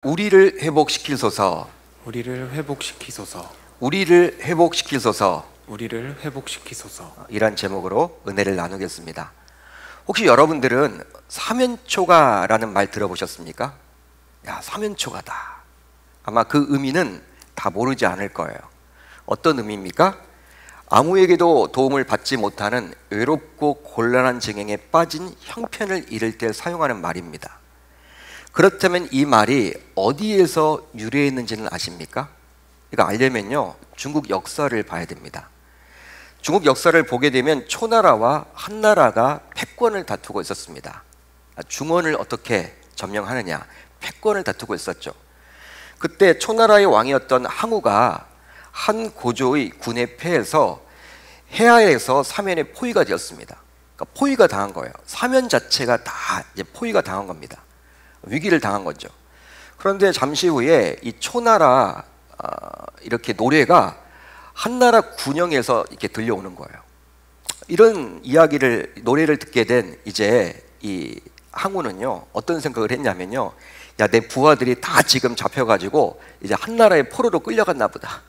우리를 회복시키소서. 우리를 회복시키소서. 우리를 회복시키소서. 우리를 회복시키소서. 이란 제목으로 은혜를 나누겠습니다. 혹시 여러분들은 사면초가라는 말 들어보셨습니까? 야, 사면초가다. 아마 그 의미는 다 모르지 않을 거예요. 어떤 의미입니까? 아무에게도 도움을 받지 못하는 외롭고 곤란한 증행에 빠진 형편을 이를 때 사용하는 말입니다. 그렇다면 이 말이 어디에서 유래했는지는 아십니까? 이거 알려면요, 중국 역사를 봐야 됩니다. 중국 역사를 보게 되면 초나라와 한나라가 패권을 다투고 있었습니다. 중원을 어떻게 점령하느냐, 패권을 다투고 있었죠. 그때 초나라의 왕이었던 항우가 한 고조의 군에 패해서 해하에서 사면에 포위가 되었습니다. 그러니까 포위가 당한 거예요. 사면 자체가 다 이제 포위가 당한 겁니다. 위기를 당한 거죠. 그런데 잠시 후에 이 초나라 이렇게 노래가 한나라 군영에서 이렇게 들려오는 거예요. 이런 이야기를, 노래를 듣게 된 이제 이 항우는요, 어떤 생각을 했냐면요, 야, 내 부하들이 다 지금 잡혀가지고 이제 한나라의 포로로 끌려갔나 보다.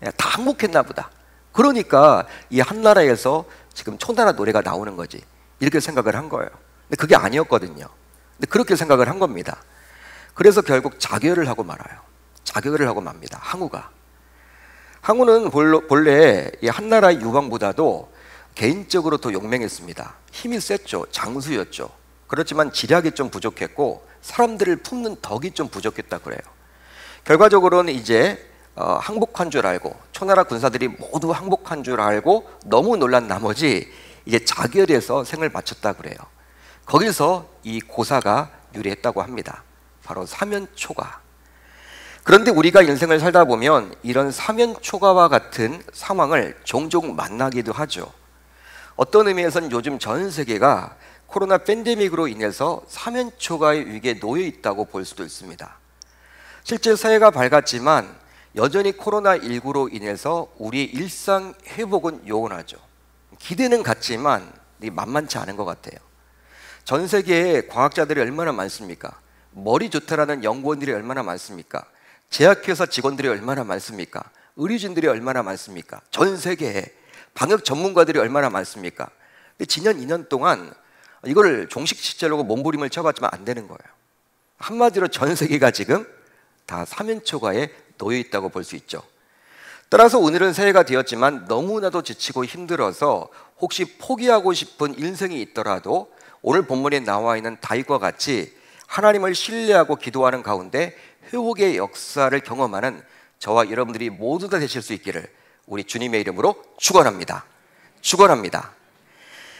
야, 다 항복했나 보다. 그러니까 이 한나라에서 지금 초나라 노래가 나오는 거지. 이렇게 생각을 한 거예요. 근데 그게 아니었거든요. 근데 그렇게 생각을 한 겁니다. 그래서 결국 자결을 하고 말아요. 자결을 하고 맙니다. 항우는 본래 이 한나라의 유방보다도 개인적으로 더 용맹했습니다. 힘이 셌죠. 장수였죠. 그렇지만 지략이 좀 부족했고 사람들을 품는 덕이 좀 부족했다 그래요. 결과적으로는 이제 항복한 줄 알고, 초나라 군사들이 모두 항복한 줄 알고 너무 놀란 나머지 이제 자결해서 생을 마쳤다 그래요. 거기서 이 고사가 유래했다고 합니다. 바로 사면초가. 그런데 우리가 인생을 살다 보면 이런 사면초가와 같은 상황을 종종 만나기도 하죠. 어떤 의미에서는 요즘 전 세계가 코로나 팬데믹으로 인해서 사면초가의 위기에 놓여 있다고 볼 수도 있습니다. 실제 새해가 밝았지만 여전히 코로나19로 인해서 우리의 일상 회복은 요원하죠. 기대는 같지만 만만치 않은 것 같아요. 전 세계에 과학자들이 얼마나 많습니까? 머리 좋다라는 연구원들이 얼마나 많습니까? 제약회사 직원들이 얼마나 많습니까? 의료진들이 얼마나 많습니까? 전 세계에 방역 전문가들이 얼마나 많습니까? 근데 지난 2년 동안 이걸 종식시키려고 몸부림을 쳐봤지만 안 되는 거예요. 한마디로 전 세계가 지금 다 사면초가에 놓여 있다고 볼 수 있죠. 따라서 오늘은 새해가 되었지만 너무나도 지치고 힘들어서 혹시 포기하고 싶은 인생이 있더라도 오늘 본문에 나와 있는 다윗과 같이 하나님을 신뢰하고 기도하는 가운데 회복의 역사를 경험하는 저와 여러분들이 모두 다 되실 수 있기를 우리 주님의 이름으로 축원합니다. 축원합니다.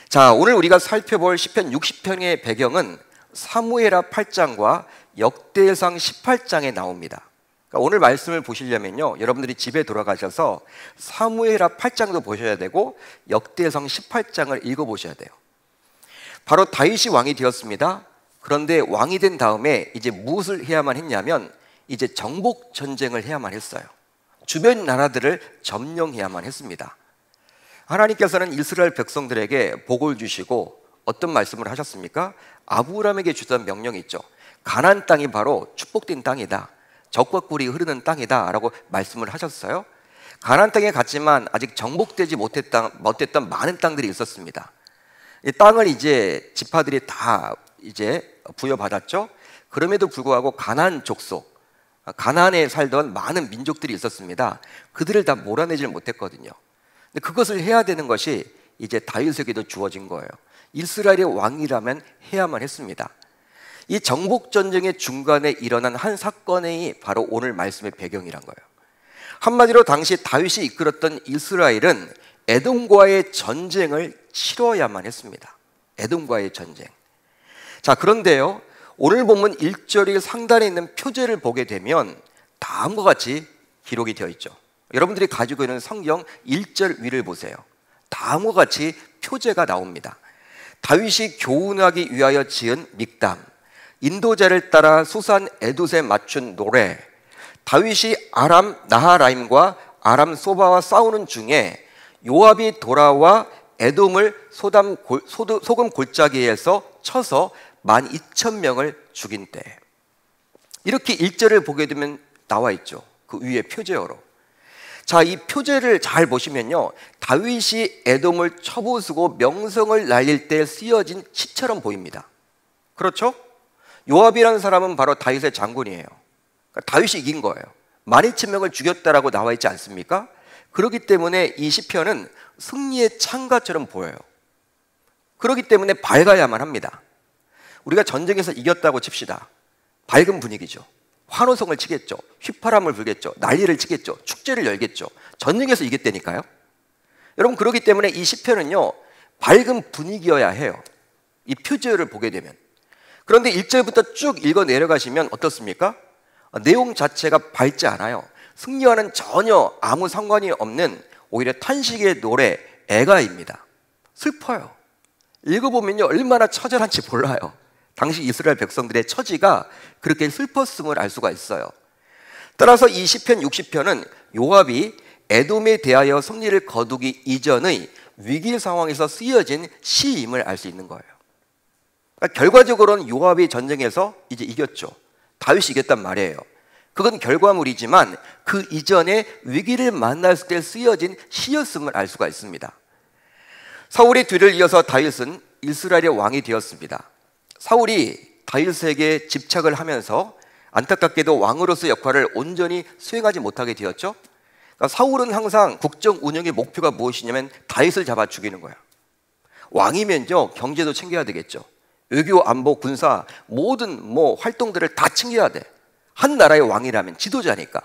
자, 오늘 우리가 살펴볼 시편 60편의 배경은 사무엘하 8장과 역대상 18장에 나옵니다. 그러니까 오늘 말씀을 보시려면요, 여러분들이 집에 돌아가셔서 사무엘하 8장도 보셔야 되고 역대상 18장을 읽어보셔야 돼요. 바로 다윗이 왕이 되었습니다. 그런데 왕이 된 다음에 이제 무엇을 해야만 했냐면 이제 정복 전쟁을 해야만 했어요. 주변 나라들을 점령해야만 했습니다. 하나님께서는 이스라엘 백성들에게 복을 주시고 어떤 말씀을 하셨습니까? 아브라함에게 주던 명령이 있죠. 가나안 땅이 바로 축복된 땅이다. 적과 꿀이 흐르는 땅이다 라고 말씀을 하셨어요. 가나안 땅에 갔지만 아직 정복되지 못했던 많은 땅들이 있었습니다. 이 땅을 이제 지파들이 다 이제 부여받았죠. 그럼에도 불구하고 가나안 족속, 가나안에 살던 많은 민족들이 있었습니다. 그들을 다 몰아내질 못했거든요. 근데 그것을 해야 되는 것이 이제 다윗에게도 주어진 거예요. 이스라엘의 왕이라면 해야만 했습니다. 이 정복 전쟁의 중간에 일어난 한 사건이 바로 오늘 말씀의 배경이란 거예요. 한마디로 당시 다윗이 이끌었던 이스라엘은 에돔과의 전쟁을 치러야만 했습니다. 에돔과의 전쟁. 자, 그런데요, 오늘 본문 1절이 상단에 있는 표제를 보게 되면 다음과 같이 기록이 되어 있죠. 여러분들이 가지고 있는 성경 1절 위를 보세요. 다음과 같이 표제가 나옵니다. 다윗이 교훈하기 위하여 지은 믹담, 인도자를 따라 수산 에둣에 맞춘 노래, 다윗이 아람 나하라임과 아람 소바와 싸우는 중에 요압이 돌아와 에돔을 소금 골짜기에서 쳐서 12,000명을 죽인 때. 이렇게 1절을 보게 되면 나와 있죠. 그 위에 표제어로. 자, 이 표제를 잘 보시면요, 다윗이 에돔을 쳐부수고 명성을 날릴 때 쓰여진 시처럼 보입니다. 그렇죠? 요압이라는 사람은 바로 다윗의 장군이에요. 그러니까 다윗이 이긴 거예요. 12,000명을 죽였다라고 나와 있지 않습니까? 그렇기 때문에 이 시편은 승리의 창가처럼 보여요. 그렇기 때문에 밝아야만 합니다. 우리가 전쟁에서 이겼다고 칩시다. 밝은 분위기죠. 환호성을 치겠죠. 휘파람을 불겠죠. 난리를 치겠죠. 축제를 열겠죠. 전쟁에서 이겼다니까요. 여러분, 그렇기 때문에 이 시편은요, 밝은 분위기여야 해요. 이 표제를 보게 되면. 그런데 1절부터 쭉 읽어 내려가시면 어떻습니까? 내용 자체가 밝지 않아요. 승리와는 전혀 아무 상관이 없는 오히려 탄식의 노래, 애가입니다. 슬퍼요. 읽어보면요, 얼마나 처절한지 몰라요. 당시 이스라엘 백성들의 처지가 그렇게 슬펐음을 알 수가 있어요. 따라서 이 시편 60편은 요압이 에돔에 대하여 승리를 거두기 이전의 위기 상황에서 쓰여진 시임을 알 수 있는 거예요. 그러니까 결과적으로는 요압이 전쟁에서 이제 이겼죠. 다윗이 이겼단 말이에요. 그건 결과물이지만 그 이전에 위기를 만났을 때 쓰여진 시였음을 알 수가 있습니다. 사울의 뒤를 이어서 다윗은 이스라엘의 왕이 되었습니다. 사울이 다윗에게 집착을 하면서 안타깝게도 왕으로서 역할을 온전히 수행하지 못하게 되었죠. 그러니까 사울은 항상 국정 운영의 목표가 무엇이냐면 다윗을 잡아 죽이는 거야. 왕이면요, 경제도 챙겨야 되겠죠. 외교, 안보, 군사 모든 활동들을 다 챙겨야 돼. 한 나라의 왕이라면 지도자니까.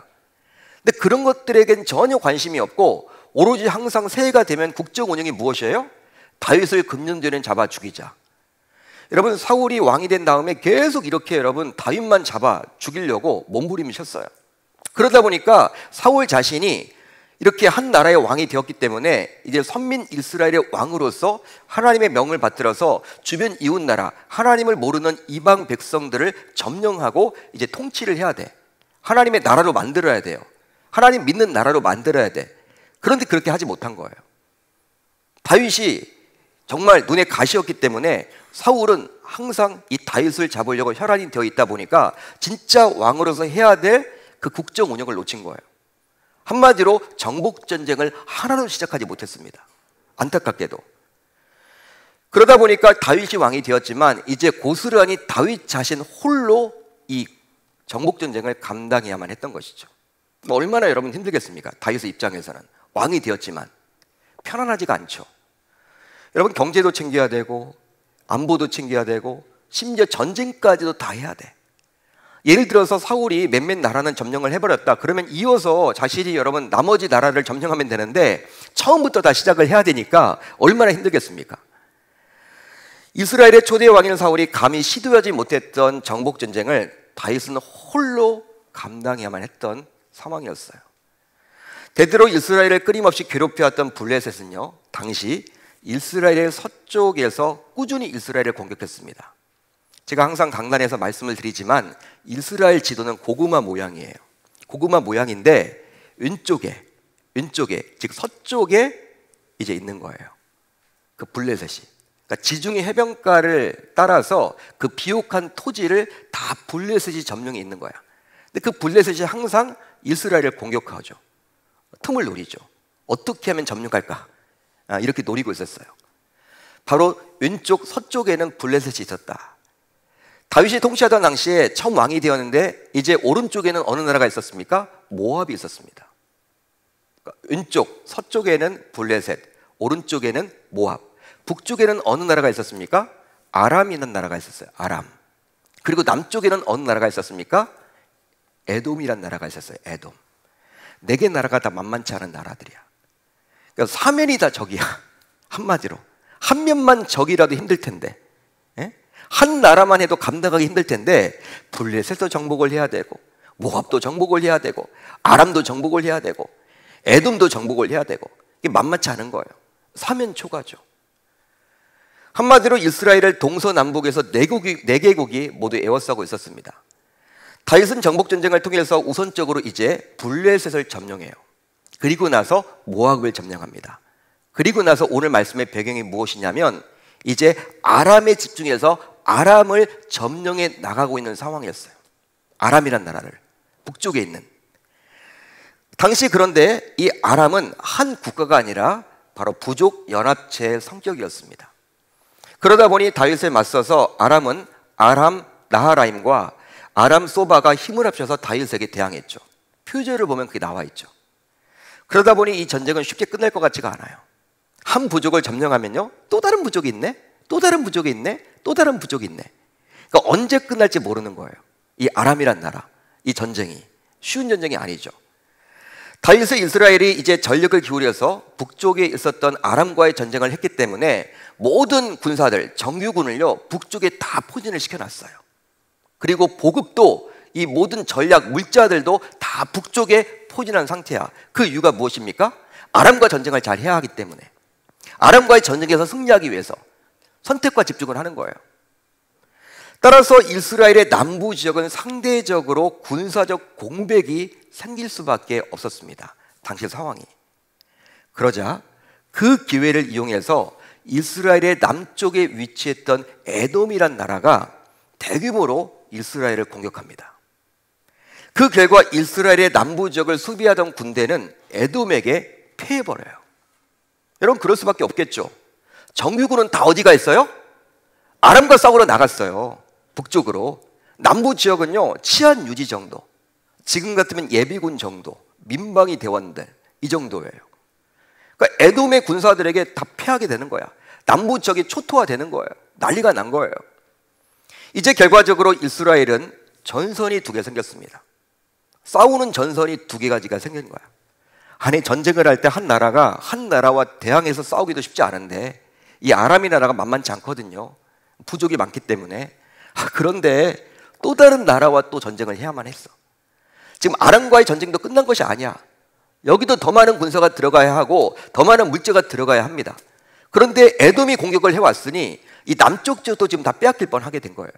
근데 그런 것들에겐 전혀 관심이 없고 오로지 항상 새해가 되면 국정 운영이 무엇이에요? 다윗을 금년전에 잡아 죽이자. 여러분, 사울이 왕이 된 다음에 계속 이렇게 여러분 다윗만 잡아 죽이려고 몸부림이셨어요. 그러다 보니까 사울 자신이 이렇게 한 나라의 왕이 되었기 때문에 이제 선민 이스라엘의 왕으로서 하나님의 명을 받들어서 주변 이웃 나라, 하나님을 모르는 이방 백성들을 점령하고 이제 통치를 해야 돼. 하나님의 나라로 만들어야 돼요. 하나님 믿는 나라로 만들어야 돼. 그런데 그렇게 하지 못한 거예요. 다윗이 정말 눈에 가시였기 때문에 사울은 항상 이 다윗을 잡으려고 혈안이 되어 있다 보니까 진짜 왕으로서 해야 될 그 국정 운영을 놓친 거예요. 한마디로 정복 전쟁을 하나도 시작하지 못했습니다. 안타깝게도. 그러다 보니까 다윗이 왕이 되었지만 이제 고스란히 다윗 자신 홀로 이 정복 전쟁을 감당해야만 했던 것이죠. 얼마나 여러분 힘들겠습니까? 다윗의 입장에서는 왕이 되었지만 편안하지가 않죠. 여러분, 경제도 챙겨야 되고 안보도 챙겨야 되고 심지어 전쟁까지도 다 해야 돼. 예를 들어서 사울이 몇몇 나라는 점령을 해버렸다. 그러면 이어서 자신이 여러분 나머지 나라를 점령하면 되는데 처음부터 다 시작을 해야 되니까 얼마나 힘들겠습니까? 이스라엘의 초대 왕인 사울이 감히 시도하지 못했던 정복 전쟁을 다윗은 홀로 감당해야만 했던 상황이었어요. 대대로 이스라엘을 끊임없이 괴롭혀왔던 블레셋은요, 당시 이스라엘의 서쪽에서 꾸준히 이스라엘을 공격했습니다. 제가 항상 강단에서 말씀을 드리지만 이스라엘 지도는 고구마 모양이에요. 고구마 모양인데 왼쪽에 즉 서쪽에 이제 있는 거예요. 그 블레셋이. 그러니까 지중해 해변가를 따라서 그 비옥한 토지를 다 블레셋이 점령해 있는 거야. 근데 그 블레셋이 항상 이스라엘을 공격하죠. 틈을 노리죠. 어떻게 하면 점령할까? 이렇게 노리고 있었어요. 바로 왼쪽 서쪽에는 블레셋이 있었다. 다윗이 통치하던 당시에 처음 왕이 되었는데 이제 오른쪽에는 어느 나라가 있었습니까? 모압이 있었습니다. 그러니까 왼쪽 서쪽에는 블레셋, 오른쪽에는 모압, 북쪽에는 어느 나라가 있었습니까? 아람이라는 나라가 있었어요. 아람. 그리고 남쪽에는 어느 나라가 있었습니까? 에돔이라는 나라가 있었어요. 에돔. 4개 나라가 다 만만치 않은 나라들이야. 그러니까 사면이 다 적이야. 한마디로 한 면만 적이라도 힘들 텐데, 한 나라만 해도 감당하기 힘들 텐데 블레셋도 정복을 해야 되고 모압도 정복을 해야 되고 아람도 정복을 해야 되고 에돔도 정복을 해야 되고, 이게 만만치 않은 거예요. 사면 초가죠. 한마디로 이스라엘을 동서남북에서 4개국이 모두 에워싸고 있었습니다. 다윗은 정복전쟁을 통해서 우선적으로 이제 블레셋을 점령해요. 그리고 나서 모압을 점령합니다. 그리고 나서 오늘 말씀의 배경이 무엇이냐면 이제 아람에 집중해서 아람을 점령해 나가고 있는 상황이었어요. 아람이란 나라를, 북쪽에 있는. 당시 그런데 이 아람은 한 국가가 아니라 바로 부족 연합체의 성격이었습니다. 그러다 보니 다윗에 맞서서 아람은 아람 나하라임과 아람 소바가 힘을 합쳐서 다윗에게 대항했죠. 표제를 보면 그게 나와 있죠. 그러다 보니 이 전쟁은 쉽게 끝날 것 같지가 않아요. 한 부족을 점령하면요, 또 다른 부족이 있네, 또 다른 부족이 있네, 또 다른 부족이 있네. 그러니까 언제 끝날지 모르는 거예요. 이 아람이란 나라, 이 전쟁이 쉬운 전쟁이 아니죠. 다윗의 이스라엘이 이제 전력을 기울여서 북쪽에 있었던 아람과의 전쟁을 했기 때문에 모든 군사들, 정규군을요, 북쪽에 다 포진을 시켜놨어요. 그리고 보급도, 이 모든 전략 물자들도 다 북쪽에 포진한 상태야. 그 이유가 무엇입니까? 아람과 전쟁을 잘 해야 하기 때문에. 아람과의 전쟁에서 승리하기 위해서 선택과 집중을 하는 거예요. 따라서 이스라엘의 남부 지역은 상대적으로 군사적 공백이 생길 수밖에 없었습니다. 당시 상황이. 그러자 그 기회를 이용해서 이스라엘의 남쪽에 위치했던 에돔이란 나라가 대규모로 이스라엘을 공격합니다. 그 결과 이스라엘의 남부 지역을 수비하던 군대는 에돔에게 패해버려요. 여러분, 그럴 수밖에 없겠죠. 정규군은 다 어디가 있어요? 아람과 싸우러 나갔어요. 북쪽으로. 남부 지역은요, 치안 유지 정도, 지금 같으면 예비군 정도, 민방위 대원들, 이 정도예요. 그러니까 에돔의 군사들에게 다 패하게 되는 거야. 남부 지역이 초토화되는 거예요. 난리가 난 거예요. 이제 결과적으로 이스라엘은 전선이 두 개 생겼습니다. 싸우는 전선이 두 개가지가 생긴 거야. 아니, 전쟁을 할 때 한 나라가 한 나라와 대항해서 싸우기도 쉽지 않은데 이 아람이 나라가 만만치 않거든요. 부족이 많기 때문에. 그런데 또 다른 나라와 또 전쟁을 해야만 했어. 지금 아람과의 전쟁도 끝난 것이 아니야. 여기도 더 많은 군사가 들어가야 하고 더 많은 물자가 들어가야 합니다. 그런데 에돔이 공격을 해왔으니 이 남쪽 지역도 지금 다 빼앗길 뻔하게 된 거예요.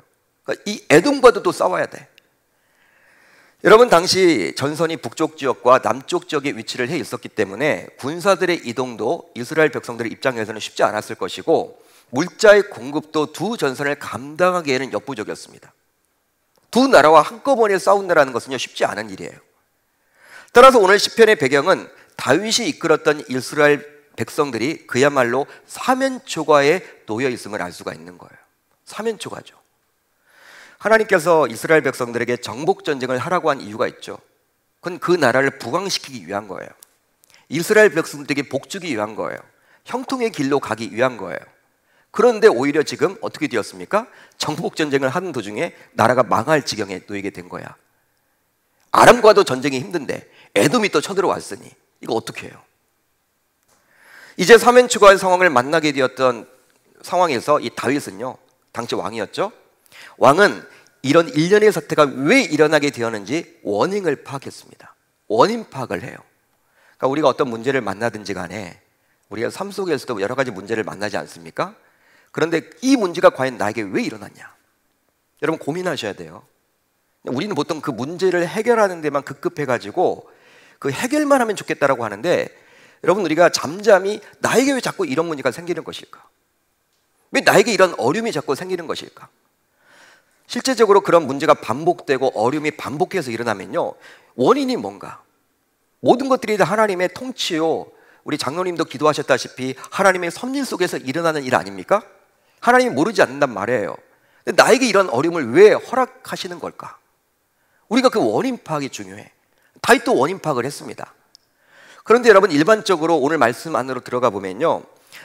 그러니까 이 에돔과도 또 싸워야 돼. 여러분, 당시 전선이 북쪽 지역과 남쪽 지역에 위치를 해 있었기 때문에 군사들의 이동도 이스라엘 백성들의 입장에서는 쉽지 않았을 것이고 물자의 공급도 두 전선을 감당하기에는 역부족이었습니다. 두 나라와 한꺼번에 싸운다는 것은요, 쉽지 않은 일이에요. 따라서 오늘 시편의 배경은 다윗이 이끌었던 이스라엘 백성들이 그야말로 사면초가에 놓여 있음을 알 수가 있는 거예요. 사면초가죠. 하나님께서 이스라엘 백성들에게 정복 전쟁을 하라고 한 이유가 있죠. 그건 그 나라를 부강시키기 위한 거예요. 이스라엘 백성들에게 복주기 위한 거예요. 형통의 길로 가기 위한 거예요. 그런데 오히려 지금 어떻게 되었습니까? 정복 전쟁을 하는 도중에 나라가 망할 지경에 놓이게 된 거야. 아람과도 전쟁이 힘든데 에돔이 또 쳐들어왔으니 이거 어떻게 해요? 이제 사면초가의 상황을 만나게 되었던 상황에서 이 다윗은요, 당시 왕이었죠. 왕은 이런 일련의 사태가 왜 일어나게 되었는지 원인을 파악했습니다. 원인 파악을 해요. 그러니까 우리가 어떤 문제를 만나든지 간에 우리가 삶 속에서도 여러 가지 문제를 만나지 않습니까? 그런데 이 문제가 과연 나에게 왜 일어났냐? 여러분, 고민하셔야 돼요. 우리는 보통 그 문제를 해결하는 데만 급급해가지고 그 해결만 하면 좋겠다라고 하는데, 여러분, 우리가 잠잠히 나에게 왜 자꾸 이런 문제가 생기는 것일까? 왜 나에게 이런 어려움이 자꾸 생기는 것일까? 실제적으로 그런 문제가 반복되고 어려움이 반복해서 일어나면요, 원인이 뭔가? 모든 것들이 다 하나님의 통치요, 우리 장로님도 기도하셨다시피 하나님의 섭리 속에서 일어나는 일 아닙니까? 하나님이 모르지 않는단 말이에요. 근데 나에게 이런 어려움을 왜 허락하시는 걸까? 우리가 그 원인 파악이 중요해. 다윗도 원인 파악을 했습니다. 그런데 여러분, 일반적으로 오늘 말씀 안으로 들어가 보면요,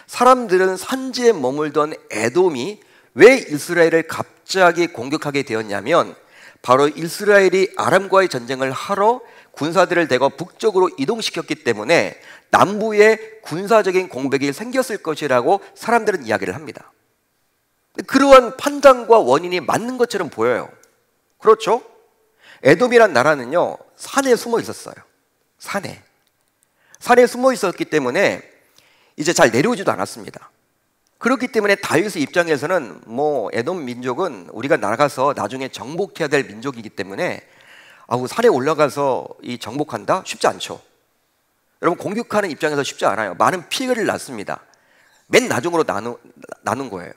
사람들은 산지에 머물던 에돔이 왜 이스라엘을 갑자기 공격하게 되었냐면, 바로 이스라엘이 아람과의 전쟁을 하러 군사들을 대거 북쪽으로 이동시켰기 때문에 남부에 군사적인 공백이 생겼을 것이라고 사람들은 이야기를 합니다. 그러한 판단과 원인이 맞는 것처럼 보여요. 그렇죠? 에돔이란 나라는요, 산에 숨어 있었어요. 산에 숨어 있었기 때문에 이제 잘 내려오지도 않았습니다. 그렇기 때문에 다윗의 입장에서는 에돔 민족은 우리가 나가서 나중에 정복해야 될 민족이기 때문에 산에 올라가서 이 정복한다? 쉽지 않죠. 여러분, 공격하는 입장에서 쉽지 않아요. 많은 피해를 낳습니다. 맨 나중으로 나눈 거예요.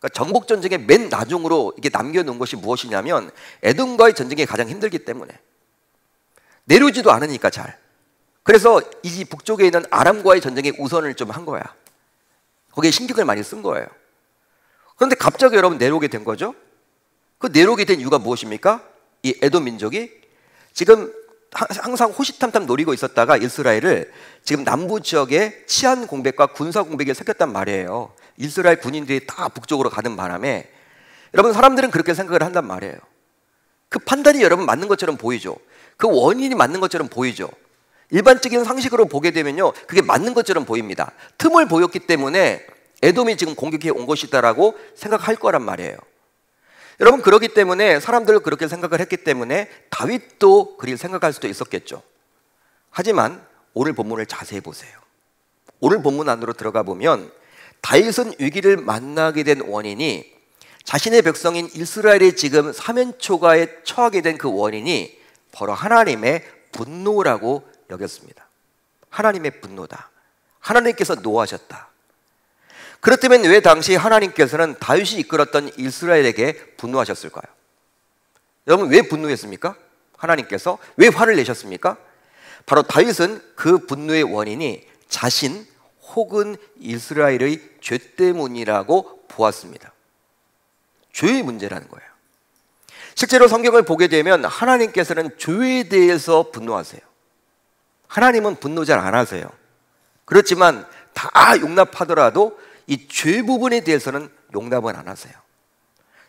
그러니까 정복 전쟁의 맨 나중으로 이게 남겨놓은 것이 무엇이냐면 에돔과의 전쟁이 가장 힘들기 때문에 내려오지도 않으니까 잘. 그래서 이 북쪽에 있는 아람과의 전쟁에 우선을 좀 한 거야. 거기에 신경을 많이 쓴 거예요. 그런데 갑자기 여러분 내려오게 된 거죠. 그 내려오게 된 이유가 무엇입니까? 이 에돔 민족이 지금 항상 호시탐탐 노리고 있었다가 이스라엘을 지금 남부 지역에 치안 공백과 군사 공백에 섞였단 말이에요. 이스라엘 군인들이 다 북쪽으로 가는 바람에 여러분 사람들은 그렇게 생각을 한단 말이에요. 그 판단이 여러분 맞는 것처럼 보이죠. 그 원인이 맞는 것처럼 보이죠. 일반적인 상식으로 보게 되면요, 그게 맞는 것처럼 보입니다. 틈을 보였기 때문에 에돔이 지금 공격해 온 것이다라고 생각할 거란 말이에요. 여러분 그렇기 때문에 사람들은 그렇게 생각을 했기 때문에 다윗도 그렇게 생각할 수도 있었겠죠. 하지만 오늘 본문을 자세히 보세요. 오늘 본문 안으로 들어가 보면 다윗은 위기를 만나게 된 원인이 자신의 백성인 이스라엘이 지금 사면초가에 처하게 된 그 원인이 바로 하나님의 분노라고 여겼습니다. 하나님의 분노다. 하나님께서 노하셨다. 그렇다면 왜 당시 하나님께서는 다윗이 이끌었던 이스라엘에게 분노하셨을까요? 여러분 왜 분노했습니까? 하나님께서 왜 화를 내셨습니까? 바로 다윗은 그 분노의 원인이 자신 혹은 이스라엘의 죄 때문이라고 보았습니다. 죄의 문제라는 거예요. 실제로 성경을 보게 되면 하나님께서는 죄에 대해서 분노하세요. 하나님은 분노 잘 안 하세요. 그렇지만 다 용납하더라도 이 죄 부분에 대해서는 용납은 안 하세요.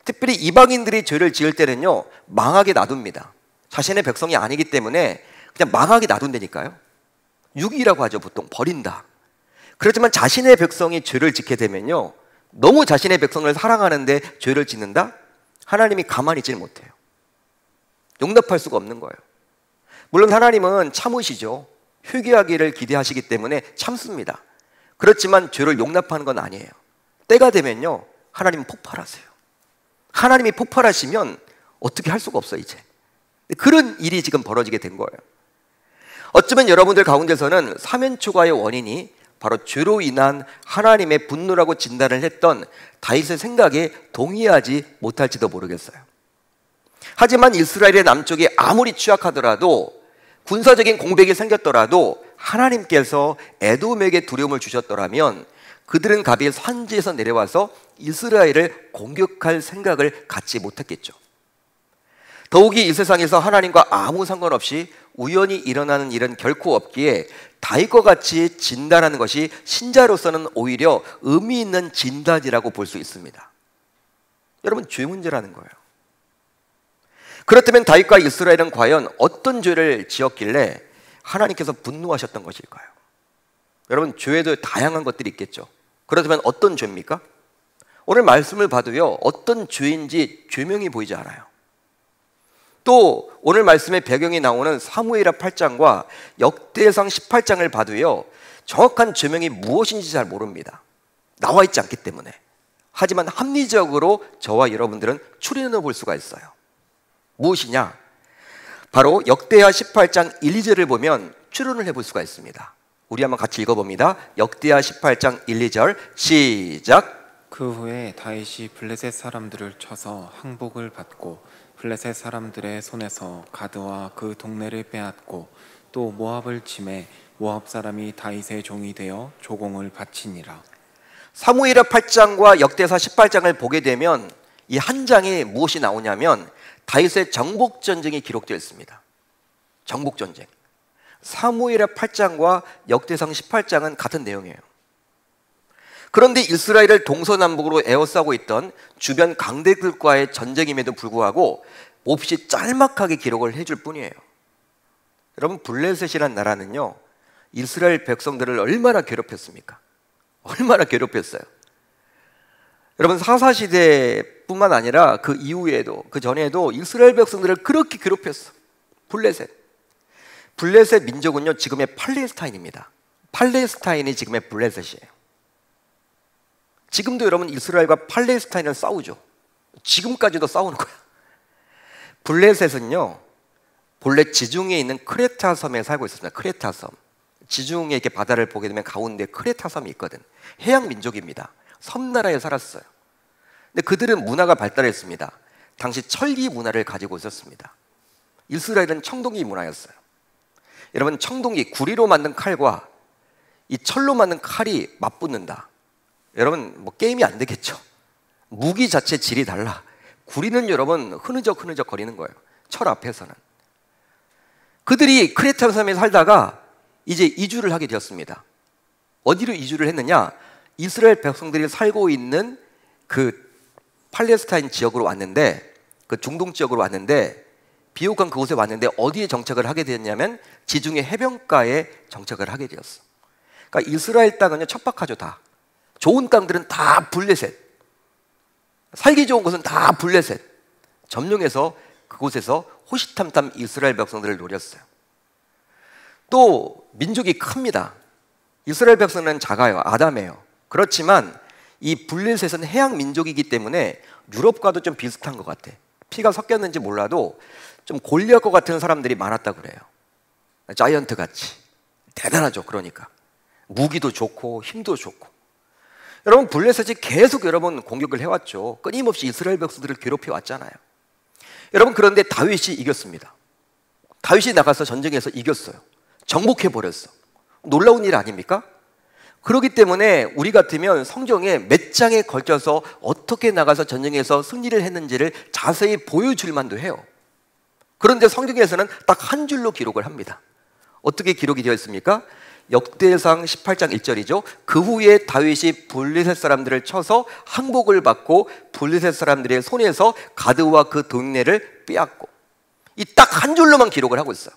특별히 이방인들이 죄를 지을 때는요, 망하게 놔둡니다. 자신의 백성이 아니기 때문에 그냥 망하게 놔둔다니까요. 유기라고 하죠. 보통 버린다. 그렇지만 자신의 백성이 죄를 짓게 되면요, 너무 자신의 백성을 사랑하는데 죄를 짓는다? 하나님이 가만히 있지를 못해요. 용납할 수가 없는 거예요. 물론 하나님은 참으시죠. 회개하기를 기대하시기 때문에 참습니다. 그렇지만 죄를 용납하는 건 아니에요. 때가 되면요, 하나님은 폭발하세요. 하나님이 폭발하시면 어떻게 할 수가 없어요, 이제. 그런 일이 지금 벌어지게 된 거예요. 어쩌면 여러분들 가운데서는 사면초가의 원인이 바로 죄로 인한 하나님의 분노라고 진단을 했던 다윗의 생각에 동의하지 못할지도 모르겠어요. 하지만 이스라엘의 남쪽이 아무리 취약하더라도 군사적인 공백이 생겼더라도 하나님께서 에돔에게 두려움을 주셨더라면 그들은 갑자기 산지에서 내려와서 이스라엘을 공격할 생각을 갖지 못했겠죠. 더욱이 이 세상에서 하나님과 아무 상관없이 우연히 일어나는 일은 결코 없기에 다윗과 같이 진단하는 것이 신자로서는 오히려 의미 있는 진단이라고 볼 수 있습니다. 여러분, 죄 문제라는 거예요. 그렇다면 다윗과 이스라엘은 과연 어떤 죄를 지었길래 하나님께서 분노하셨던 것일까요? 여러분, 죄에도 다양한 것들이 있겠죠. 그렇다면 어떤 죄입니까? 오늘 말씀을 봐도요, 어떤 죄인지 죄명이 보이지 않아요. 또 오늘 말씀의 배경이 나오는 사무엘하 8장과 역대상 18장을 봐도요, 정확한 죄명이 무엇인지 잘 모릅니다. 나와 있지 않기 때문에. 하지만 합리적으로 저와 여러분들은 추리해 볼 수가 있어요. 무엇이냐? 바로 역대하 18장 1, 2절을 보면 추론을 해볼 수가 있습니다. 우리 한번 같이 읽어봅니다. 역대하 18장 1, 2절 시작. 그 후에 다윗이 블레셋 사람들을 쳐서 항복을 받고 블레셋 사람들의 손에서 가드와 그 동네를 빼앗고 또 모압을 침해 모압 사람이 다윗의 종이 되어 조공을 바치니라. 사무엘하 8장과 역대사 18장을 보게 되면 이 한 장에 무엇이 나오냐면 다윗의 정복 전쟁이 기록되어 있습니다. 정복 전쟁. 사무엘하 8장과 역대상 18장은 같은 내용이에요. 그런데 이스라엘을 동서남북으로 에워싸고 있던 주변 강대들과의 전쟁임에도 불구하고 몹시 짤막하게 기록을 해줄 뿐이에요. 여러분, 블레셋이란 나라는요, 이스라엘 백성들을 얼마나 괴롭혔습니까? 얼마나 괴롭혔어요. 여러분, 사사시대뿐만 아니라 그 이후에도, 그 전에도 이스라엘 백성들을 그렇게 괴롭혔어. 블레셋 민족은요, 지금의 팔레스타인입니다. 팔레스타인이 지금의 블레셋이에요. 지금도 여러분 이스라엘과 팔레스타인은 싸우죠. 지금까지도 싸우는 거야. 블레셋은요, 본래 지중해에 있는 크레타 섬에 살고 있었습니다. 크레타 섬. 지중해 이렇게 바다를 보게 되면 가운데 크레타 섬이 있거든. 해양 민족입니다. 섬나라에 살았어요. 근데 그들은 문화가 발달했습니다. 당시 철기 문화를 가지고 있었습니다. 이스라엘은 청동기 문화였어요. 여러분, 청동기, 구리로 만든 칼과 이 철로 만든 칼이 맞붙는다. 여러분, 뭐 게임이 안 되겠죠. 무기 자체 질이 달라. 구리는 여러분 흐느적 거리는 거예요. 철 앞에서는. 그들이 크레타 섬에 살다가 이제 이주를 하게 되었습니다. 어디로 이주를 했느냐? 이스라엘 백성들이 살고 있는 그 팔레스타인 지역으로 왔는데, 그 중동 지역으로 왔는데, 비옥한 그곳에 왔는데 어디에 정착을 하게 되었냐면 지중해 해변가에 정착을 하게 되었어. 그러니까 이스라엘 땅은요 척박하죠. 다 좋은 땅들은 다 블레셋, 살기 좋은 곳은 다 블레셋 점령해서 그곳에서 호시탐탐 이스라엘 백성들을 노렸어요. 또 민족이 큽니다. 이스라엘 백성은 작아요. 아담해요. 그렇지만 이 블레셋은 해양 민족이기 때문에 유럽과도 좀 비슷한 것 같아. 피가 섞였는지 몰라도 좀 골리앗과 같은 사람들이 많았다고 그래요. 자이언트 같이 대단하죠. 그러니까 무기도 좋고 힘도 좋고. 여러분, 블레셋이 계속 여러분 공격을 해왔죠. 끊임없이 이스라엘 백성들을 괴롭혀 왔잖아요. 여러분, 그런데 다윗이 이겼습니다. 다윗이 나가서 전쟁에서 이겼어요. 정복해버렸어. 놀라운 일 아닙니까? 그렇기 때문에 우리 같으면 성경에 몇 장에 걸쳐서 어떻게 나가서 전쟁에서 승리를 했는지를 자세히 보여줄 만도 해요. 그런데 성경에서는 딱 한 줄로 기록을 합니다. 어떻게 기록이 되어 있습니까? 역대상 18장 1절이죠. 그 후에 다윗이 블레셋 사람들을 쳐서 항복을 받고 블레셋 사람들의 손에서 가드와 그 동네를 빼앗고. 이 딱 한 줄로만 기록을 하고 있어요.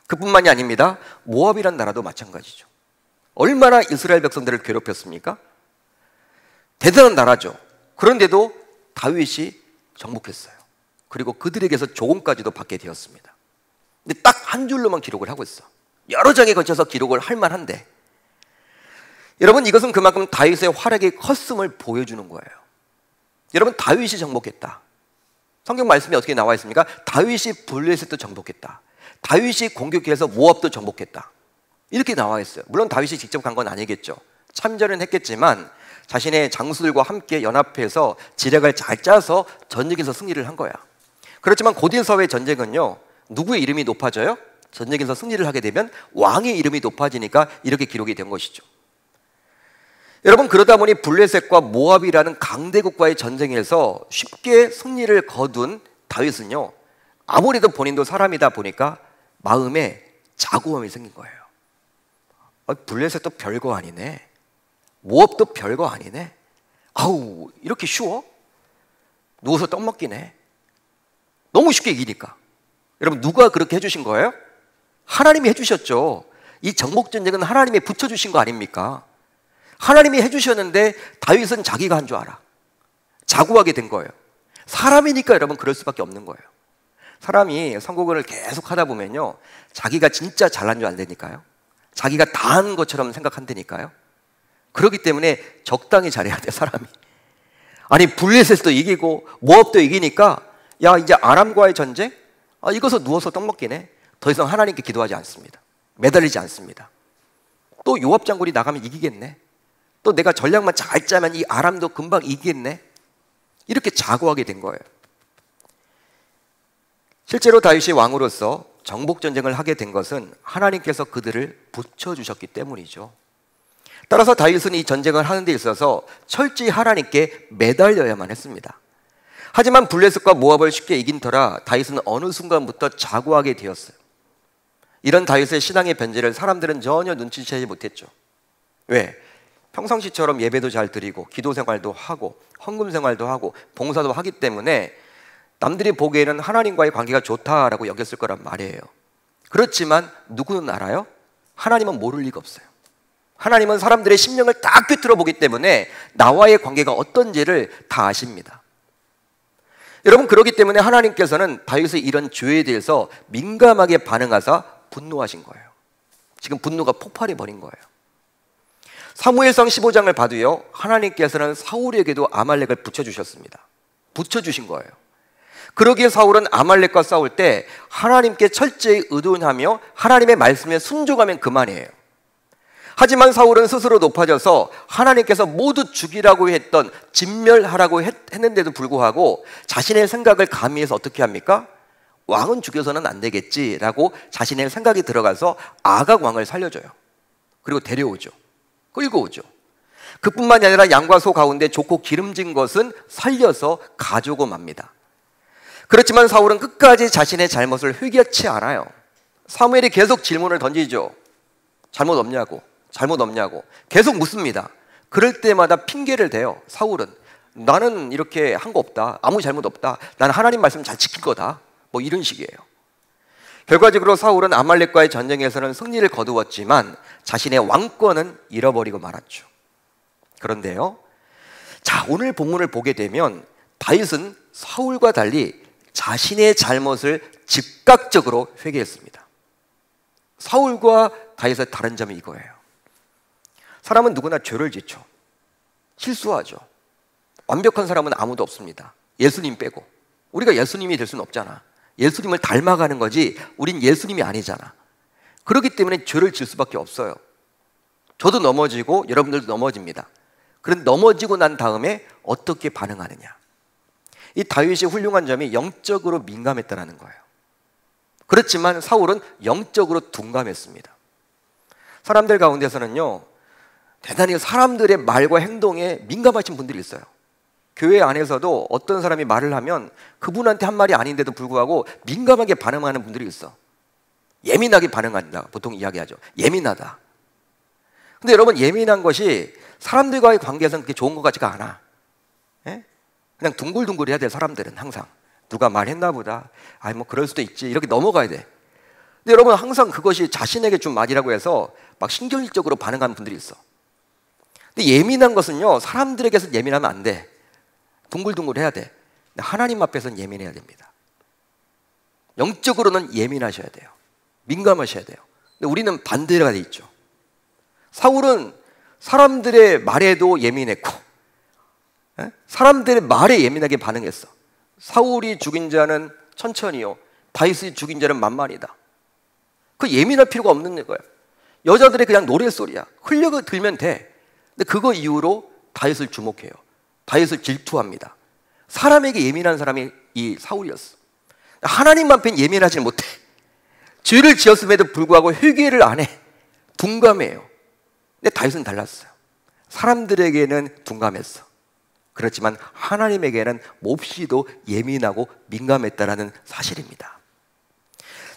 그뿐만이 아닙니다. 모압이란 나라도 마찬가지죠. 얼마나 이스라엘 백성들을 괴롭혔습니까? 대단한 나라죠. 그런데도 다윗이 정복했어요. 그리고 그들에게서 조공까지도 받게 되었습니다. 근데 딱 한 줄로만 기록을 하고 있어. 여러 장에 걸쳐서 기록을 할 만한데, 여러분, 이것은 그만큼 다윗의 활약이 컸음을 보여주는 거예요. 여러분, 다윗이 정복했다. 성경 말씀이 어떻게 나와 있습니까? 다윗이 블레셋도 정복했다. 다윗이 공격해서 모압도 정복했다. 이렇게 나와 있어요. 물론 다윗이 직접 간 건 아니겠죠. 참전은 했겠지만 자신의 장수들과 함께 연합해서 지략을 잘 짜서 전쟁에서 승리를 한 거야. 그렇지만 고대사회 전쟁은요, 누구의 이름이 높아져요? 전쟁에서 승리를 하게 되면 왕의 이름이 높아지니까 이렇게 기록이 된 것이죠. 여러분, 그러다 보니 블레셋과 모압이라는 강대국과의 전쟁에서 쉽게 승리를 거둔 다윗은요, 아무래도 본인도 사람이다 보니까 마음에 자고함이 생긴 거예요. 블레셋도 별거 아니네. 모압도 별거 아니네. 아우, 이렇게 쉬워? 누워서 떡 먹기네. 너무 쉽게 이기니까. 여러분, 누가 그렇게 해주신 거예요? 하나님이 해주셨죠. 이 정복전쟁은 하나님이 붙여주신 거 아닙니까? 하나님이 해주셨는데 다윗은 자기가 한 줄 알아. 자고하게 된 거예요. 사람이니까 여러분 그럴 수밖에 없는 거예요. 사람이 선거를 계속 하다 보면요, 자기가 진짜 잘난 줄 안다니까요. 자기가 다 하는 것처럼 생각한다니까요. 그렇기 때문에 적당히 잘해야 돼, 사람이. 아니, 블레셋도 이기고 모압도 이기니까 야, 이제 아람과의 전쟁? 이것서 누워서 떡 먹기네. 더 이상 하나님께 기도하지 않습니다. 매달리지 않습니다. 또 요압 장군이 나가면 이기겠네. 또 내가 전략만 잘 짜면 이 아람도 금방 이기겠네. 이렇게 자고하게 된 거예요. 실제로 다윗이 왕으로서 정복전쟁을 하게 된 것은 하나님께서 그들을 붙여주셨기 때문이죠. 따라서 다윗은 이 전쟁을 하는 데 있어서 철저히 하나님께 매달려야만 했습니다. 하지만 블레셋과 모압을 쉽게 이긴 터라 다윗은 어느 순간부터 자고하게 되었어요. 이런 다윗의 신앙의 변제를 사람들은 전혀 눈치채지 못했죠. 왜? 평상시처럼 예배도 잘 드리고 기도 생활도 하고 헌금 생활도 하고 봉사도 하기 때문에 남들이 보기에는 하나님과의 관계가 좋다라고 여겼을 거란 말이에요. 그렇지만 누구는 알아요? 하나님은 모를 리가 없어요. 하나님은 사람들의 심령을 다 꿰뚫어 보기 때문에 나와의 관계가 어떤지를 다 아십니다. 여러분, 그렇기 때문에 하나님께서는 다윗의 이런 죄에 대해서 민감하게 반응하사 분노하신 거예요. 지금 분노가 폭발해 버린 거예요. 사무엘상 15장을 봐도요, 하나님께서는 사울에게도 아말렉을 붙여주셨습니다. 붙여주신 거예요. 그러기에 사울은 아말렉과 싸울 때 하나님께 철저히 의존하며 하나님의 말씀에 순종하면 그만이에요. 하지만 사울은 스스로 높아져서 하나님께서 모두 죽이라고 했던, 진멸하라고 했는데도 불구하고 자신의 생각을 가미해서 어떻게 합니까? 왕은 죽여서는 안 되겠지라고 자신의 생각이 들어가서 아각 왕을 살려줘요. 그리고 데려오죠. 끌고 오죠. 그뿐만이 아니라 양과 소 가운데 좋고 기름진 것은 살려서 가지고 맙니다. 그렇지만 사울은 끝까지 자신의 잘못을 회개치 않아요. 사무엘이 계속 질문을 던지죠. 잘못 없냐고, 잘못 없냐고 계속 묻습니다. 그럴 때마다 핑계를 대요. 사울은 나는 이렇게 한 거 없다, 아무 잘못 없다, 나는 하나님 말씀 잘 지킬 거다, 뭐 이런 식이에요. 결과적으로 사울은 아말렉과의 전쟁에서는 승리를 거두었지만 자신의 왕권은 잃어버리고 말았죠. 그런데요, 자, 오늘 본문을 보게 되면 다윗은 사울과 달리 자신의 잘못을 즉각적으로 회개했습니다. 사울과 다윗의 다른 점이 이거예요. 사람은 누구나 죄를 짓죠. 실수하죠. 완벽한 사람은 아무도 없습니다. 예수님 빼고. 우리가 예수님이 될 수는 없잖아. 예수님을 닮아가는 거지 우린 예수님이 아니잖아. 그렇기 때문에 죄를 질 수밖에 없어요. 저도 넘어지고 여러분들도 넘어집니다. 그런데 넘어지고 난 다음에 어떻게 반응하느냐. 이 다윗의 훌륭한 점이 영적으로 민감했다는 거예요. 그렇지만 사울은 영적으로 둔감했습니다. 사람들 가운데서는요, 대단히 사람들의 말과 행동에 민감하신 분들이 있어요. 교회 안에서도 어떤 사람이 말을 하면 그분한테 한 말이 아닌데도 불구하고 민감하게 반응하는 분들이 있어. 예민하게 반응한다, 보통 이야기하죠. 예민하다. 근데 여러분, 예민한 것이 사람들과의 관계에서는 그렇게 좋은 것 같지가 않아. 예? 그냥 둥글둥글해야 돼. 사람들은 항상 누가 말했나 보다, 아니 뭐 그럴 수도 있지, 이렇게 넘어가야 돼. 근데 여러분, 항상 그것이 자신에게 준 말이라고 해서 막 신경질적으로 반응하는 분들이 있어. 근데 예민한 것은요, 사람들에게서 예민하면 안 돼. 둥글둥글해야 돼. 근데 하나님 앞에서는 예민해야 됩니다. 영적으로는 예민하셔야 돼요. 민감하셔야 돼요. 근데 우리는 반대가 돼 있죠. 사울은 사람들의 말에도 예민했고, 사람들의 말에 예민하게 반응했어. 사울이 죽인 자는 천천히요, 다윗이 죽인 자는 만만이다. 그 예민할 필요가 없는 거예요. 여자들의 그냥 노랫소리야. 흘려 들면 돼. 근데 그거 이후로 다윗을 주목해요. 다윗을 질투합니다. 사람에게 예민한 사람이 이 사울이었어. 하나님 앞엔 예민하지 못해. 죄를 지었음에도 불구하고 회개를 안 해. 둔감해요. 근데 다윗은 달랐어요. 사람들에게는 둔감했어. 그렇지만 하나님에게는 몹시도 예민하고 민감했다라는 사실입니다.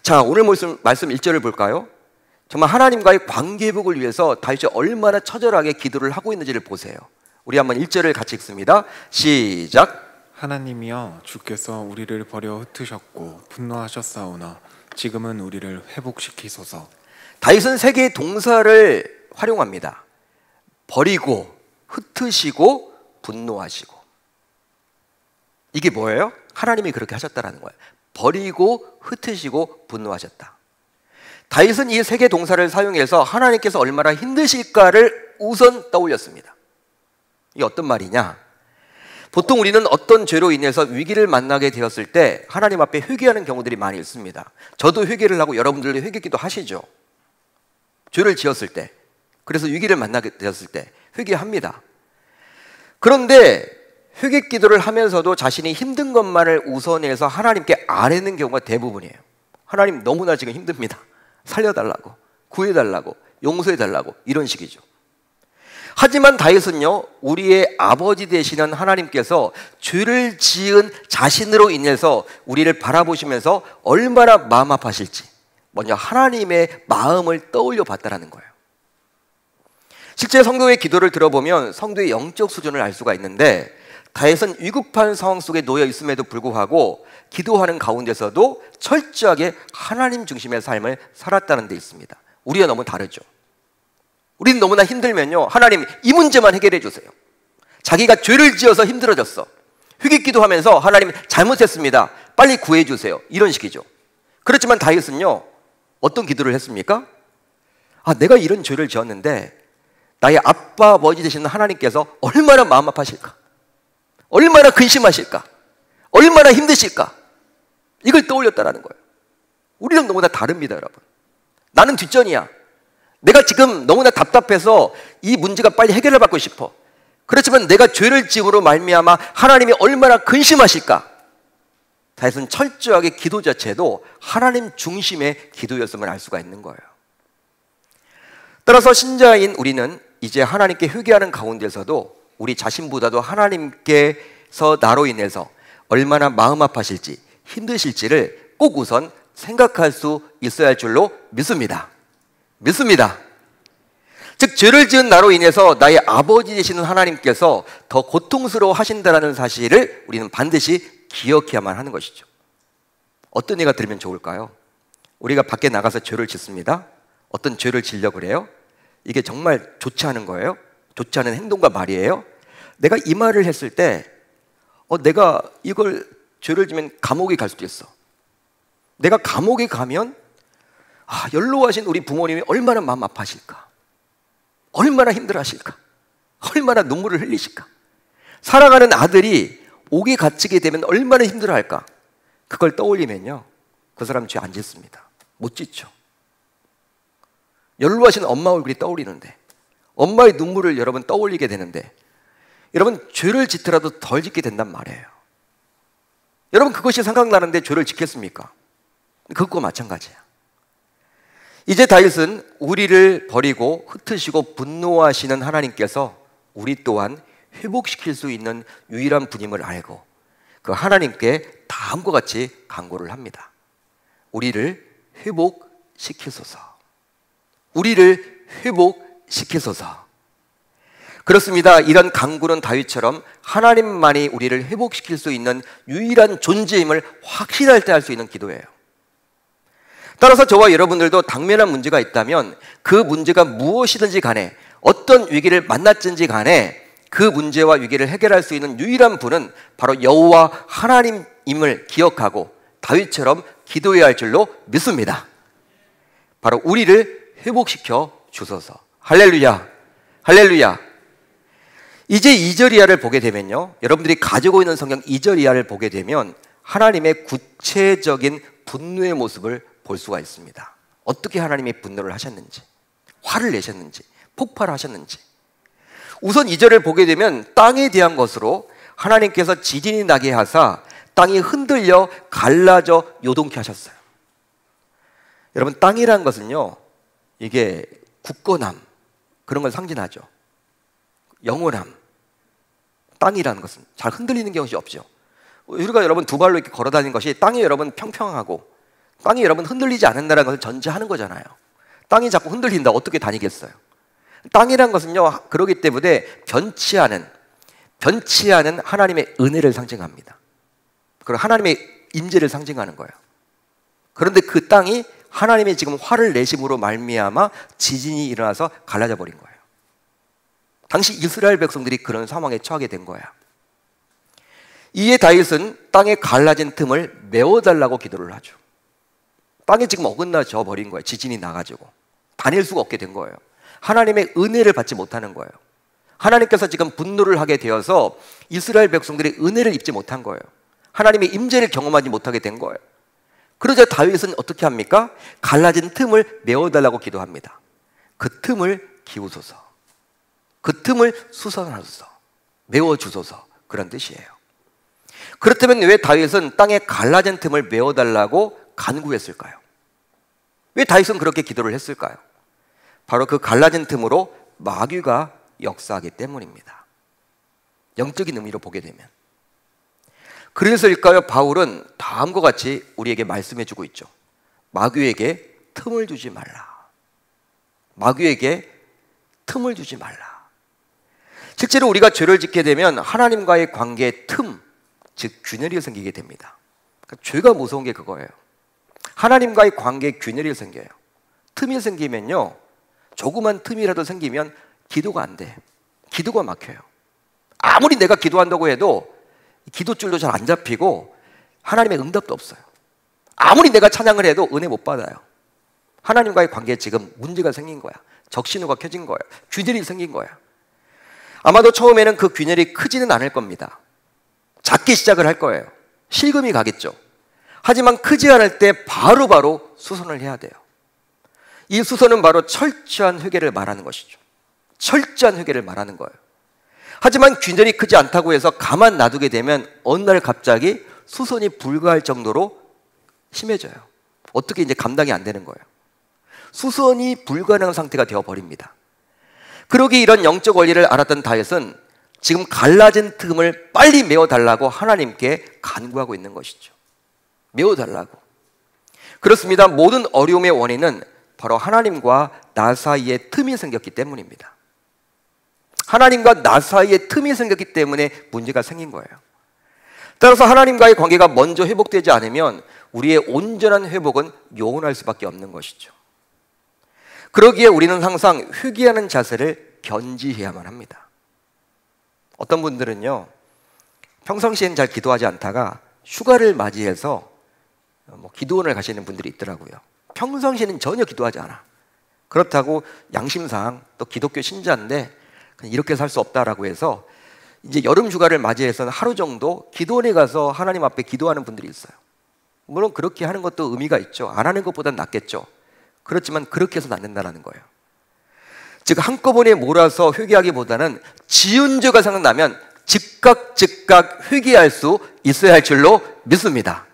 자, 오늘 말씀 1절을 볼까요? 정말 하나님과의 관계 회복을 위해서 다윗이 얼마나 처절하게 기도를 하고 있는지를 보세요. 우리 한번 1절을 같이 읽습니다. 시작. 하나님이여, 주께서 우리를 버려 흩으셨고 분노하셨사오나 지금은 우리를 회복시키소서. 다윗은 세 개의 동사를 활용합니다. 버리고, 흩으시고, 분노하시고. 이게 뭐예요? 하나님이 그렇게 하셨다라는 거예요. 버리고, 흩으시고, 분노하셨다. 다윗은 이 세 개 동사를 사용해서 하나님께서 얼마나 힘드실까를 우선 떠올렸습니다. 이게 어떤 말이냐? 보통 우리는 어떤 죄로 인해서 위기를 만나게 되었을 때 하나님 앞에 회개하는 경우들이 많이 있습니다. 저도 회개를 하고 여러분들도 회개기도 하시죠. 죄를 지었을 때, 그래서 위기를 만나게 되었을 때 회개합니다. 그런데 회개 기도를 하면서도 자신이 힘든 것만을 우선해서 하나님께 아뢰는 경우가 대부분이에요. 하나님, 너무나 지금 힘듭니다. 살려달라고, 구해달라고, 용서해달라고, 이런 식이죠. 하지만 다윗은요, 우리의 아버지 되시는 하나님께서 죄를 지은 자신으로 인해서 우리를 바라보시면서 얼마나 마음 아파하실지 먼저 하나님의 마음을 떠올려 봤다라는 거예요. 실제 성도의 기도를 들어보면 성도의 영적 수준을 알 수가 있는데, 다윗은 위급한 상황 속에 놓여 있음에도 불구하고 기도하는 가운데서도 철저하게 하나님 중심의 삶을 살았다는 데 있습니다. 우리와 너무 다르죠. 우리는 너무나 힘들면요, 하나님 이 문제만 해결해 주세요. 자기가 죄를 지어서 힘들어졌어. 회개 기도하면서 하나님 잘못했습니다, 빨리 구해 주세요, 이런 식이죠. 그렇지만 다윗은요, 어떤 기도를 했습니까? 아, 내가 이런 죄를 지었는데 나의 아빠 아버지 되시는 하나님께서 얼마나 마음 아파하실까, 얼마나 근심하실까, 얼마나 힘드실까, 이걸 떠올렸다라는 거예요. 우리랑 너무나 다릅니다, 여러분. 나는 뒷전이야. 내가 지금 너무나 답답해서 이 문제가 빨리 해결을 받고 싶어. 그렇지만 내가 죄를 지음으로 말미암아 하나님이 얼마나 근심하실까? 다윗은 철저하게 기도 자체도 하나님 중심의 기도였음을 알 수가 있는 거예요. 따라서 신자인 우리는 이제 하나님께 회개하는 가운데서도 우리 자신보다도 하나님께서 나로 인해서 얼마나 마음 아파하실지 힘드실지를 꼭 우선 생각할 수 있어야 할 줄로 믿습니다. 즉 죄를 지은 나로 인해서 나의 아버지 되시는 하나님께서 더 고통스러워 하신다는 사실을 우리는 반드시 기억해야만 하는 것이죠. 어떤 예가 들으면 좋을까요? 우리가 밖에 나가서 죄를 짓습니다. 어떤 죄를 지려고 그래요? 이게 정말 좋지 않은 거예요? 좋지 않은 행동과 말이에요? 내가 이 말을 했을 때 내가 이걸 죄를 지면 감옥에 갈 수도 있어. 내가 감옥에 가면 연로하신 우리 부모님이 얼마나 마음 아파하실까? 얼마나 힘들어하실까? 얼마나 눈물을 흘리실까? 사랑하는 아들이 옥에 갇히게 되면 얼마나 힘들어할까? 그걸 떠올리면요, 그 사람 죄 안 짓습니다. 못 짓죠. 연로하신 엄마 얼굴이 떠올리는데, 엄마의 눈물을 여러분 떠올리게 되는데, 여러분 죄를 짓더라도 덜 짓게 된단 말이에요. 여러분 그것이 생각나는데 죄를 짓겠습니까? 그것과 마찬가지야. 이제 다윗은 우리를 버리고 흩으시고 분노하시는 하나님께서 우리 또한 회복시킬 수 있는 유일한 분임을 알고 그 하나님께 다음과 같이 간구를 합니다. 우리를 회복시키소서. 우리를 회복시키소서. 그렇습니다. 이런 간구는 다윗처럼 하나님만이 우리를 회복시킬 수 있는 유일한 존재임을 확신할 때 할 수 있는 기도예요. 따라서 저와 여러분들도 당면한 문제가 있다면 그 문제가 무엇이든지 간에 어떤 위기를 만났든지 간에 그 문제와 위기를 해결할 수 있는 유일한 분은 바로 여호와 하나님임을 기억하고 다윗처럼 기도해야 할 줄로 믿습니다. 바로 우리를 회복시켜 주소서. 할렐루야, 할렐루야. 이제 2절 이하를 보게 되면요, 여러분들이 가지고 있는 성경 2절 이하를 보게 되면 하나님의 구체적인 분노의 모습을 볼 수가 있습니다. 어떻게 하나님이 분노를 하셨는지, 화를 내셨는지, 폭발하셨는지. 우선 2절을 보게 되면 땅에 대한 것으로 하나님께서 지진이 나게 하사 땅이 흔들려 갈라져 요동케 하셨어요. 여러분 땅이라는 것은요, 이게 굳건함, 그런 걸 상징하죠. 영원함. 땅이라는 것은 잘 흔들리는 경우가 없죠. 우리가 여러분 두 발로 이렇게 걸어 다니는 것이 땅이 여러분 평평하고 땅이 여러분 흔들리지 않는다는 것을 전제하는 거잖아요. 땅이 자꾸 흔들린다, 어떻게 다니겠어요? 땅이란 것은요, 그렇기 때문에 변치 않은 하나님의 은혜를 상징합니다. 그리고 하나님의 임재를 상징하는 거예요. 그런데 그 땅이 하나님의 지금 화를 내심으로 말미암아 지진이 일어나서 갈라져 버린 거예요. 당시 이스라엘 백성들이 그런 상황에 처하게 된 거야. 이에 다윗은 땅에 갈라진 틈을 메워달라고 기도를 하죠. 땅이 지금 어긋나져 버린 거예요. 지진이 나가지고 다닐 수가 없게 된 거예요. 하나님의 은혜를 받지 못하는 거예요. 하나님께서 지금 분노를 하게 되어서 이스라엘 백성들이 은혜를 입지 못한 거예요. 하나님의 임재를 경험하지 못하게 된 거예요. 그러자 다윗은 어떻게 합니까? 갈라진 틈을 메워달라고 기도합니다. 그 틈을 기우소서, 그 틈을 수선하소서, 메워주소서, 그런 뜻이에요. 그렇다면 왜 다윗은 땅에 갈라진 틈을 메워달라고 간구했을까요? 왜 다윗은 그렇게 기도를 했을까요? 바로 그 갈라진 틈으로 마귀가 역사하기 때문입니다. 영적인 의미로 보게 되면. 그래서일까요? 바울은 다음과 같이 우리에게 말씀해주고 있죠. 마귀에게 틈을 주지 말라. 마귀에게 틈을 주지 말라. 실제로 우리가 죄를 짓게 되면 하나님과의 관계에 틈, 즉 균열이 생기게 됩니다. 그러니까 죄가 무서운 게 그거예요. 하나님과의 관계에 균열이 생겨요. 틈이 생기면요, 조그만 틈이라도 생기면 기도가 안 돼. 기도가 막혀요. 아무리 내가 기도한다고 해도 기도줄도 잘 안 잡히고 하나님의 응답도 없어요. 아무리 내가 찬양을 해도 은혜 못 받아요. 하나님과의 관계에 지금 문제가 생긴 거야. 적신호가 켜진 거야. 균열이 생긴 거야. 아마도 처음에는 그 균열이 크지는 않을 겁니다. 작게 시작을 할 거예요. 실금이 가겠죠. 하지만 크지 않을 때 바로바로 수선을 해야 돼요. 이 수소는 바로 철저한 회개를 말하는 것이죠. 철저한 회개를 말하는 거예요. 하지만 균열이 크지 않다고 해서 가만 놔두게 되면 어느 날 갑자기 수선이 불가할 정도로 심해져요. 어떻게 이제 감당이 안 되는 거예요. 수선이 불가능한 상태가 되어버립니다. 그러기 이런 영적 원리를 알았던 다윗은 지금 갈라진 틈을 빨리 메워달라고 하나님께 간구하고 있는 것이죠. 메워달라고. 그렇습니다. 모든 어려움의 원인은 바로 하나님과 나 사이에 틈이 생겼기 때문입니다. 하나님과 나 사이에 틈이 생겼기 때문에 문제가 생긴 거예요. 따라서 하나님과의 관계가 먼저 회복되지 않으면 우리의 온전한 회복은 영원할 수밖에 없는 것이죠. 그러기에 우리는 항상 회개하는 자세를 견지해야만 합니다. 어떤 분들은요, 평상시엔 잘 기도하지 않다가 휴가를 맞이해서 기도원을 가시는 분들이 있더라고요. 평상시에는 전혀 기도하지 않아. 그렇다고 양심상 또 기독교 신자인데 그냥 이렇게 살 수 없다라고 해서 이제 여름 휴가를 맞이해서 하루 정도 기도원에 가서 하나님 앞에 기도하는 분들이 있어요. 물론 그렇게 하는 것도 의미가 있죠. 안 하는 것보단 낫겠죠. 그렇지만 그렇게 해서는 안 된다는 거예요. 즉 한꺼번에 몰아서 회개하기보다는 지은 죄가 생각나면 즉각 회개할 수 있어야 할 줄로 믿습니다.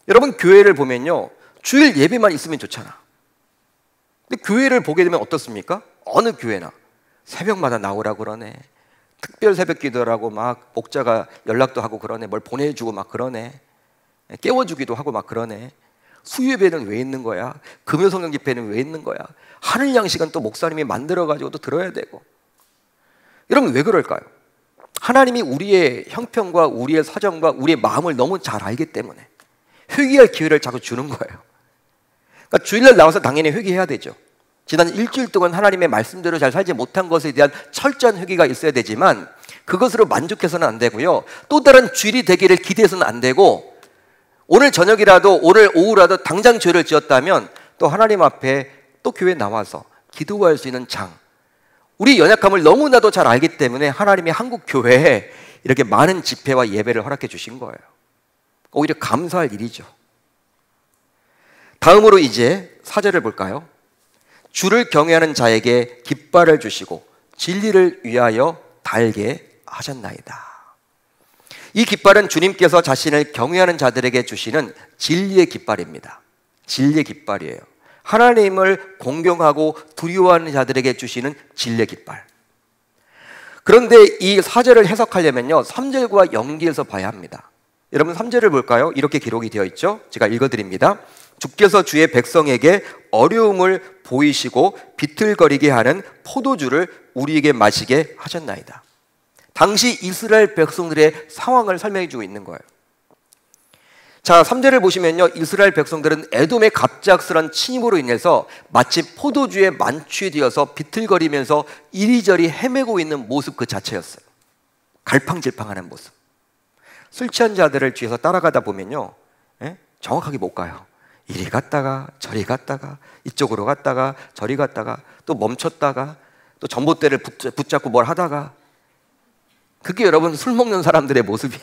여러분 교회를 보면요, 주일 예배만 있으면 좋잖아. 근데 교회를 보게 되면 어떻습니까? 어느 교회나 새벽마다 나오라고 그러네. 특별 새벽 기도라고 막 목자가 연락도 하고 그러네. 뭘 보내주고 막 그러네. 깨워주기도 하고 막 그러네. 수요예배는 왜 있는 거야? 금요성령 집회는 왜 있는 거야? 하늘 양식은 또 목사님이 만들어가지고 또 들어야 되고. 여러분 왜 그럴까요? 하나님이 우리의 형편과 우리의 사정과 우리의 마음을 너무 잘 알기 때문에 회개할 기회를 자꾸 주는 거예요. 그러니까 주일날 나와서 당연히 회개해야 되죠. 지난 일주일 동안 하나님의 말씀대로 잘 살지 못한 것에 대한 철저한 회개가 있어야 되지만 그것으로 만족해서는 안 되고요. 또 다른 주일이 되기를 기대해서는 안 되고 오늘 저녁이라도 오늘 오후라도 당장 죄를 지었다면 또 하나님 앞에 또 교회에 나와서 기도할 수 있는 장, 우리 연약함을 너무나도 잘 알기 때문에 하나님이 한국 교회에 이렇게 많은 집회와 예배를 허락해 주신 거예요. 오히려 감사할 일이죠. 다음으로 이제 4절을 볼까요? 주를 경외하는 자에게 깃발을 주시고 진리를 위하여 달게 하셨나이다. 이 깃발은 주님께서 자신을 경외하는 자들에게 주시는 진리의 깃발입니다. 진리의 깃발이에요. 하나님을 공경하고 두려워하는 자들에게 주시는 진리의 깃발. 그런데 이 4절을 해석하려면요 3절과 연기해서 봐야 합니다. 여러분 3절을 볼까요? 이렇게 기록이 되어 있죠. 제가 읽어드립니다. 주께서 주의 백성에게 어려움을 보이시고 비틀거리게 하는 포도주를 우리에게 마시게 하셨나이다. 당시 이스라엘 백성들의 상황을 설명해 주고 있는 거예요. 자, 3절을 보시면요 이스라엘 백성들은 에돔의 갑작스런 침입으로 인해서 마치 포도주에 만취되어서 비틀거리면서 이리저리 헤매고 있는 모습 그 자체였어요. 갈팡질팡하는 모습. 술 취한 자들을 뒤에서 따라가다 보면요 정확하게 못 가요. 이리 갔다가 저리 갔다가 이쪽으로 갔다가 저리 갔다가 또 멈췄다가 또 전봇대를 붙잡고 뭘 하다가, 그게 여러분 술 먹는 사람들의 모습이야.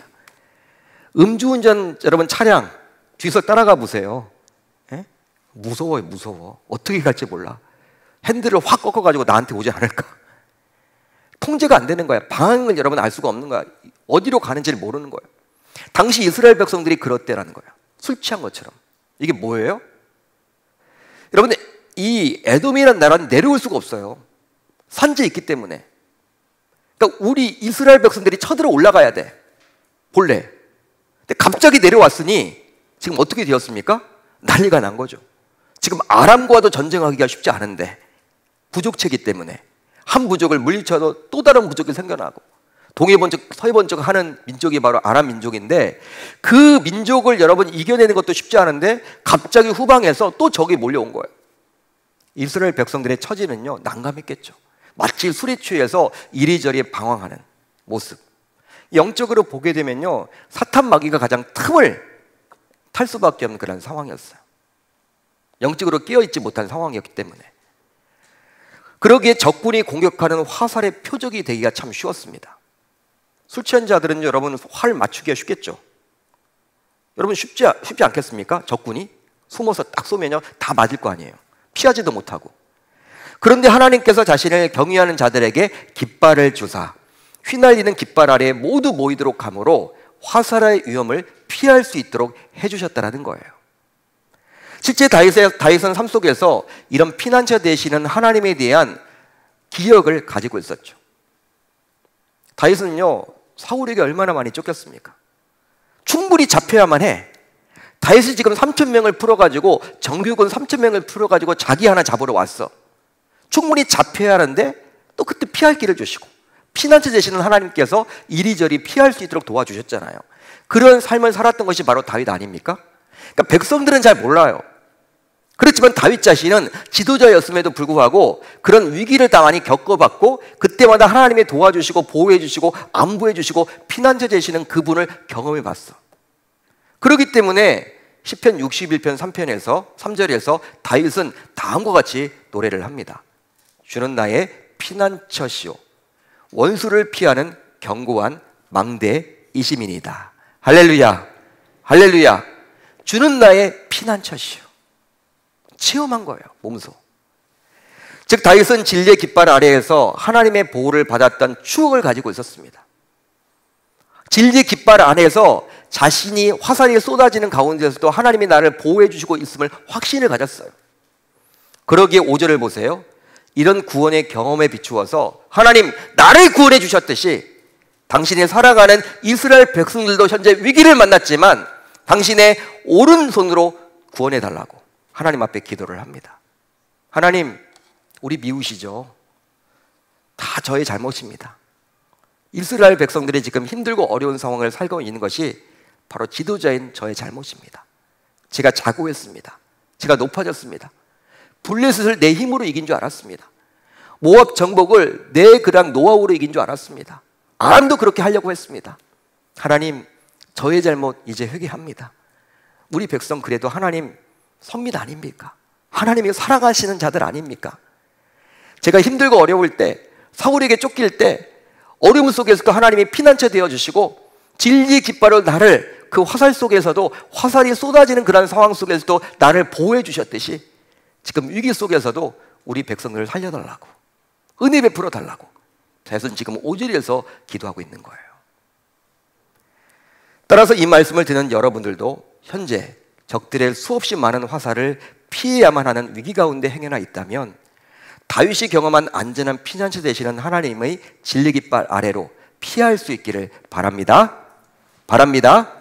음주운전 여러분 차량 뒤에서 따라가 보세요. 무서워요. 무서워. 어떻게 갈지 몰라. 핸들을 확 꺾어가지고 나한테 오지 않을까. 통제가 안 되는 거야. 방향을 여러분 알 수가 없는 거야. 어디로 가는지를 모르는 거예요. 당시 이스라엘 백성들이 그렇대라는 거야. 술 취한 것처럼. 이게 뭐예요? 여러분 이 에돔이라는 나라는 내려올 수가 없어요. 산지에 있기 때문에. 그러니까 우리 이스라엘 백성들이 쳐들어 올라가야 돼. 본래. 근데 갑자기 내려왔으니 지금 어떻게 되었습니까? 난리가 난 거죠. 지금 아람과도 전쟁하기가 쉽지 않은데 부족체기 때문에 한 부족을 물리쳐도 또 다른 부족이 생겨나고 동해 번쩍 서해 번쩍 하는 민족이 바로 아람 민족인데 그 민족을 여러분 이겨내는 것도 쉽지 않은데 갑자기 후방에서 또 적이 몰려온 거예요. 이스라엘 백성들의 처지는요 난감했겠죠. 마치 술에 취해서 이리저리 방황하는 모습. 영적으로 보게 되면요 사탄 마귀가 가장 틈을 탈 수밖에 없는 그런 상황이었어요. 영적으로 깨어있지 못한 상황이었기 때문에. 그러기에 적군이 공격하는 화살의 표적이 되기가 참 쉬웠습니다. 술 취한 자들은 여러분 활 맞추기가 쉽겠죠. 여러분 쉽지 않겠습니까? 적군이 숨어서 딱 쏘면요 다 맞을 거 아니에요. 피하지도 못하고. 그런데 하나님께서 자신을 경외하는 자들에게 깃발을 주사 휘날리는 깃발 아래에 모두 모이도록 함으로 화살의 위험을 피할 수 있도록 해주셨다는 거예요. 실제 다윗은 삶 속에서 이런 피난처 되시는 하나님에 대한 기억을 가지고 있었죠. 다윗은요, 사울에게 얼마나 많이 쫓겼습니까? 충분히 잡혀야만 해. 다윗이 지금 3,000명을 풀어가지고 정규군 3,000명을 풀어가지고 자기 하나 잡으러 왔어. 충분히 잡혀야 하는데 또 그때 피할 길을 주시고 피난처 되시는 하나님께서 이리저리 피할 수 있도록 도와주셨잖아요. 그런 삶을 살았던 것이 바로 다윗 아닙니까? 그러니까 백성들은 잘 몰라요. 그렇지만 다윗 자신은 지도자였음에도 불구하고 그런 위기를 다 많이 겪어봤고 그때마다 하나님이 도와주시고 보호해주시고 안보해주시고 피난처 되시는 그분을 경험해봤어. 그렇기 때문에 시편 61편 3편에서 3절에서 다윗은 다음과 같이 노래를 합니다. 주는 나의 피난처시오 원수를 피하는 견고한 망대이심이니이다. 할렐루야, 할렐루야. 주는 나의 피난처시오. 체험한 거예요, 몸소. 즉 다윗은 진리의 깃발 아래에서 하나님의 보호를 받았던 추억을 가지고 있었습니다. 진리의 깃발 안에서 자신이 화살이 쏟아지는 가운데서도 하나님이 나를 보호해 주시고 있음을 확신을 가졌어요. 그러기에 5절을 보세요. 이런 구원의 경험에 비추어서 하나님 나를 구원해 주셨듯이 당신이 살아가는 이스라엘 백성들도 현재 위기를 만났지만 당신의 오른손으로 구원해 달라고 하나님 앞에 기도를 합니다. 하나님, 우리 미우시죠? 다 저의 잘못입니다. 이스라엘 백성들이 지금 힘들고 어려운 상황을 살고 있는 것이 바로 지도자인 저의 잘못입니다. 제가 자고했습니다. 제가 높아졌습니다. 블레셋을 내 힘으로 이긴 줄 알았습니다. 모압 정복을 내 그랑 노하우로 이긴 줄 알았습니다. 아람도 그렇게 하려고 했습니다. 하나님, 저의 잘못 이제 회개합니다. 우리 백성 그래도 하나님 선민 아닙니까? 하나님이 살아가시는 자들 아닙니까? 제가 힘들고 어려울 때, 사울에게 쫓길 때 어려움 속에서도 하나님이 피난처 되어주시고 진리의 깃발로 나를 그 화살 속에서도 화살이 쏟아지는 그런 상황 속에서도 나를 보호해 주셨듯이 지금 위기 속에서도 우리 백성들을 살려달라고 은혜 베풀어 달라고 다윗은 지금 5절에서 기도하고 있는 거예요. 따라서 이 말씀을 듣는 여러분들도 현재 적들의 수없이 많은 화살을 피해야만 하는 위기 가운데 행여나 있다면 다윗이 경험한 안전한 피난처 되시는 하나님의 진리 깃발 아래로 피할 수 있기를 바랍니다. 바랍니다.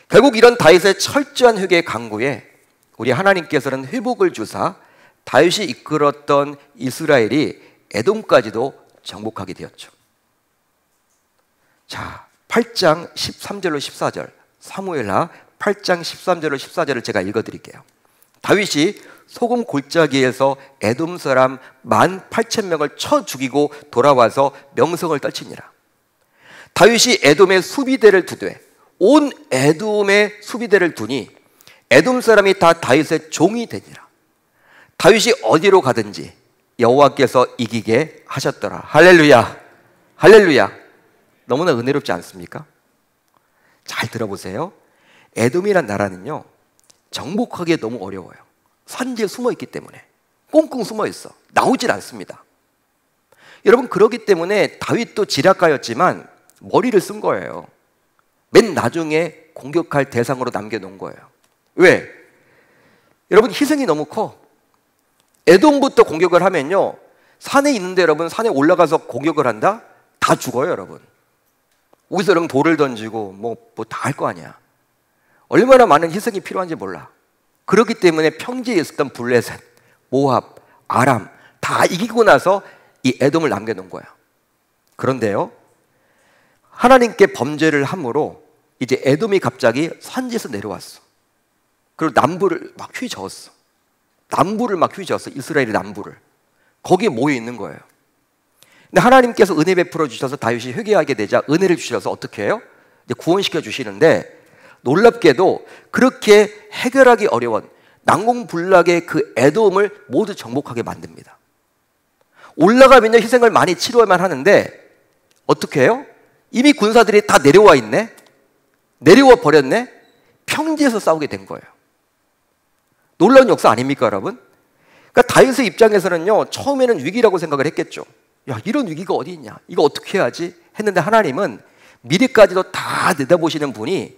결국 이런 다윗의 철저한 회개의 강구에 우리 하나님께서는 회복을 주사 다윗이 이끌었던 이스라엘이 에돔까지도 정복하게 되었죠. 자, 8장 13절로 14절 사무엘하 8장 13절로 14절을 제가 읽어드릴게요. 다윗이 소금 골짜기에서 에돔 사람 18,000명을 쳐 죽이고 돌아와서 명성을 떨치니라. 다윗이 에돔의 수비대를 두되 온 에돔의 수비대를 두니 에돔 사람이 다 다윗의 종이 되니라. 다윗이 어디로 가든지 여호와께서 이기게 하셨더라. 할렐루야, 할렐루야. 너무나 은혜롭지 않습니까? 잘 들어보세요. 에돔이란 나라는요 정복하기 너무 어려워요. 산지에 숨어 있기 때문에 꽁꽁 숨어 있어. 나오질 않습니다. 여러분, 그렇기 때문에 다윗도 지략가였지만 머리를 쓴 거예요. 맨 나중에 공격할 대상으로 남겨놓은 거예요. 왜? 여러분, 희생이 너무 커. 에돔부터 공격을 하면요 산에 있는데 여러분 산에 올라가서 공격을 한다? 다 죽어요. 여러분, 거기서 여러분 돌을 던지고 뭐 다 할 거 아니야. 얼마나 많은 희생이 필요한지 몰라. 그렇기 때문에 평지에 있었던 블레셋, 모압, 아람 다 이기고 나서 이 에돔을 남겨놓은 거야. 그런데요 하나님께 범죄를 함으로 이제 에돔이 갑자기 산지에서 내려왔어. 그리고 남부를 막 휘저었어. 남부를 막 휘저었어. 이스라엘의 남부를. 거기에 모여 있는 거예요. 근데 하나님께서 은혜 베풀어 주셔서 다윗이 회개하게 되자 은혜를 주셔서 어떻게 해요? 이제 구원시켜 주시는데 놀랍게도 그렇게 해결하기 어려운 난공불락의 그 에돔을 모두 정복하게 만듭니다. 올라가면요 희생을 많이 치러야만 하는데 어떻게 해요? 이미 군사들이 다 내려와 있네? 내려와 버렸네? 평지에서 싸우게 된 거예요. 놀라운 역사 아닙니까 여러분? 그러니까 다윗의 입장에서는요, 처음에는 위기라고 생각을 했겠죠. 야, 이런 위기가 어디 있냐? 이거 어떻게 해야지? 했는데 하나님은 미래까지도 다 내다보시는 분이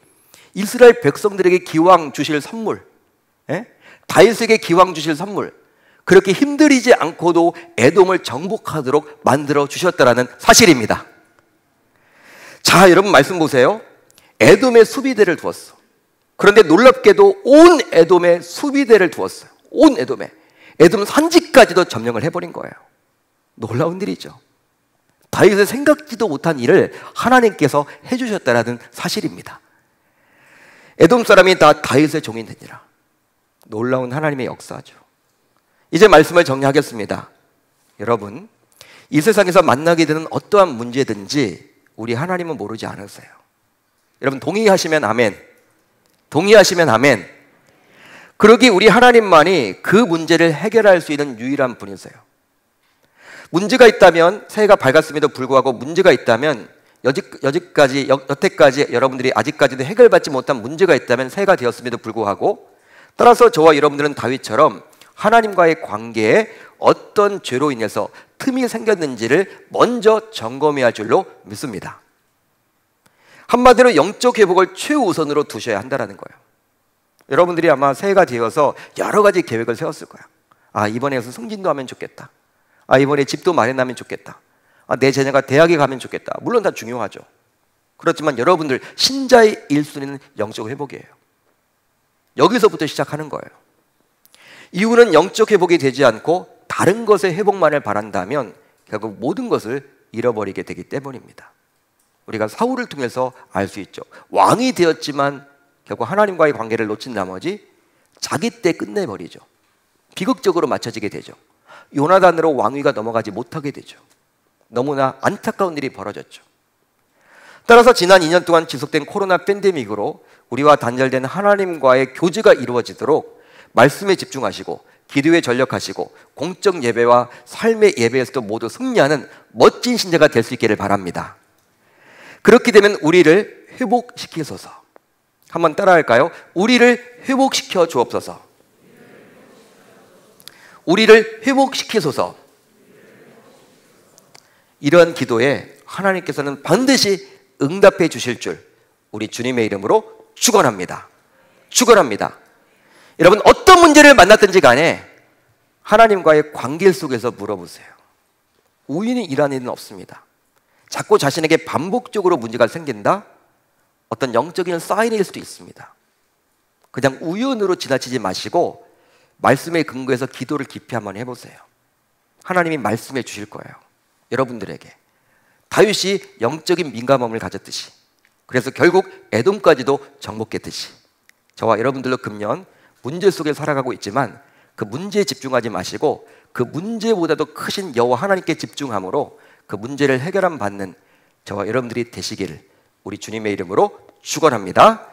이스라엘 백성들에게 기왕 주실 선물, 다윗에게 기왕 주실 선물, 그렇게 힘들이지 않고도 에돔을 정복하도록 만들어 주셨다라는 사실입니다. 자, 여러분 말씀 보세요. 에돔의 수비대를 두었어. 그런데 놀랍게도 온 에돔에 수비대를 두었어요. 온 에돔에. 에돔 산지까지도 점령을 해버린 거예요. 놀라운 일이죠. 다윗의 생각지도 못한 일을 하나님께서 해주셨다라는 사실입니다. 에돔 사람이 다 다윗의 종이 되니라. 놀라운 하나님의 역사죠. 이제 말씀을 정리하겠습니다. 여러분, 이 세상에서 만나게 되는 어떠한 문제든지 우리 하나님은 모르지 않으세요. 여러분 동의하시면 아멘. 동의하시면 아멘. 그러기 우리 하나님만이 그 문제를 해결할 수 있는 유일한 분이세요. 문제가 있다면, 새해가 밝았음에도 불구하고 문제가 있다면, 여태까지 여러분들이 아직까지도 해결받지 못한 문제가 있다면 새해가 되었음에도 불구하고, 따라서 저와 여러분들은 다윗처럼 하나님과의 관계에 어떤 죄로 인해서 틈이 생겼는지를 먼저 점검해야 할 줄로 믿습니다. 한마디로 영적 회복을 최우선으로 두셔야 한다는 거예요. 여러분들이 아마 새해가 되어서 여러 가지 계획을 세웠을 거야. 아, 이번에 승진도 하면 좋겠다. 아, 이번에 집도 마련하면 좋겠다. 아, 내 자녀가 대학에 가면 좋겠다. 물론 다 중요하죠. 그렇지만 여러분들 신자의 1순위는 영적 회복이에요. 여기서부터 시작하는 거예요. 이유는 영적 회복이 되지 않고 다른 것의 회복만을 바란다면 결국 모든 것을 잃어버리게 되기 때문입니다. 우리가 사울을 통해서 알 수 있죠. 왕이 되었지만 결국 하나님과의 관계를 놓친 나머지 자기 때 끝내버리죠. 비극적으로 맞춰지게 되죠. 요나단으로 왕위가 넘어가지 못하게 되죠. 너무나 안타까운 일이 벌어졌죠. 따라서 지난 2년 동안 지속된 코로나 팬데믹으로 우리와 단절된 하나님과의 교제가 이루어지도록 말씀에 집중하시고 기도에 전력하시고 공적 예배와 삶의 예배에서도 모두 승리하는 멋진 신자가 될 수 있기를 바랍니다. 그렇게 되면 우리를 회복시키소서. 한번 따라할까요? 우리를 회복시켜 주옵소서. 우리를 회복시키소서. 이러한 기도에 하나님께서는 반드시 응답해 주실 줄 우리 주님의 이름으로 축원합니다. 축원합니다. 여러분 어떤 문제를 만났든지 간에 하나님과의 관계 속에서 물어보세요. 우연히 일하는 일은 없습니다. 자꾸 자신에게 반복적으로 문제가 생긴다? 어떤 영적인 사인일 수도 있습니다. 그냥 우연으로 지나치지 마시고 말씀에 근거해서 기도를 깊이 한번 해보세요. 하나님이 말씀해 주실 거예요. 여러분들에게. 다윗이 영적인 민감함을 가졌듯이, 그래서 결국 에돔까지도 정복했듯이 저와 여러분들도 금년 문제 속에 살아가고 있지만 그 문제에 집중하지 마시고 그 문제보다도 크신 여호와 하나님께 집중함으로 그 문제를 해결함 받는 저와 여러분들이 되시기를 우리 주님의 이름으로 축원합니다.